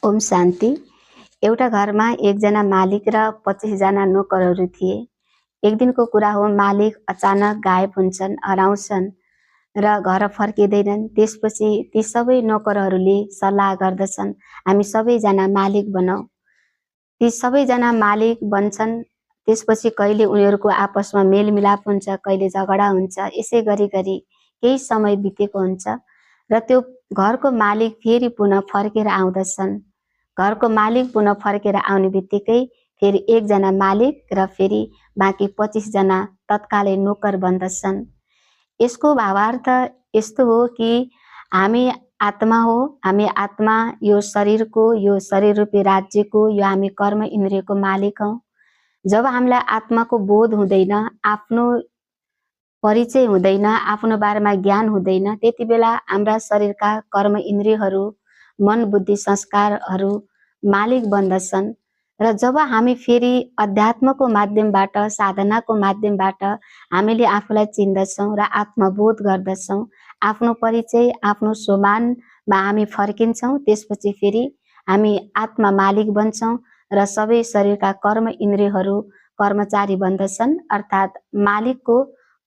ओम शान्ति। एउटा घरमा एकजना मालिक र 25 जना नोकरहरू थिए। एक दिनको कुरा हो, मालिक अचानक गायब हुन्छन्, हराउँछन् र घर फर्किँदैनन्। त्यसपछि ती सबै नोकरहरूले सल्लाह गर्दछन्, हामी सबैजना मालिक बनाऊ। ती सबैजना मालिक बन्छन्। त्यसपछि कहिले उनीहरूको आपसमा मेलमिलाप हुन्छ, कहिले झगडा हुन्छ। यसै गरी केही समय बितेको हुन्छ र त्यो घरको मालिक फेरि पुनः फर्केर आउँदछन्। घरको मालिक पुनः फर्केर आउने बित्तिकै फेरि एकजना मालिक र फेरि बाँकी 25 जना तत्कालै नोकर बन्दछन्। यसको भावार्थ यस्तो हो कि हामी आत्मा हो। हामी आत्मा यो शरीर रूपी राज्यको, यो हामी कर्म इन्द्रियको मालिक हौँ। जब हामीलाई आत्माको बोध हुँदैन, आफ्नो परिचय हुँदैन, आफ्नो बारेमा ज्ञान हुँदैन, त्यति बेला हाम्रा शरीरका कर्म इन्द्रियहरू, मन बुद्धि संस्कारहरू मालिक बन्दछन्। र जब हामी फेरि अध्यात्मको माध्यमबाट, साधनाको माध्यमबाट हामीले आफूलाई चिन्दछौँ र आत्मबोध गर्दछौँ, आफ्नो परिचय, आफ्नो स्वमानमा हामी फर्किन्छौँ, त्यसपछि फेरि हामी आत्मा मालिक बन्छौँ र सबै शरीरका कर्म इन्द्रियहरू कर्मचारी बन्दछन्, अर्थात् मालिकको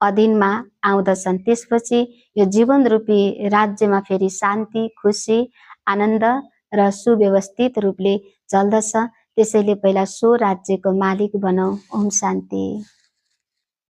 अधीनमा आउँदछन्। त्यसपछि यो जीवन रूपी राज्यमा फेरि शान्ति, खुसी, आनन्द र सुव्यवस्थित रूपले चल्दछ। त्यसैले पहिला सो राज्यको मालिक बनाऊ। ओम शान्ति।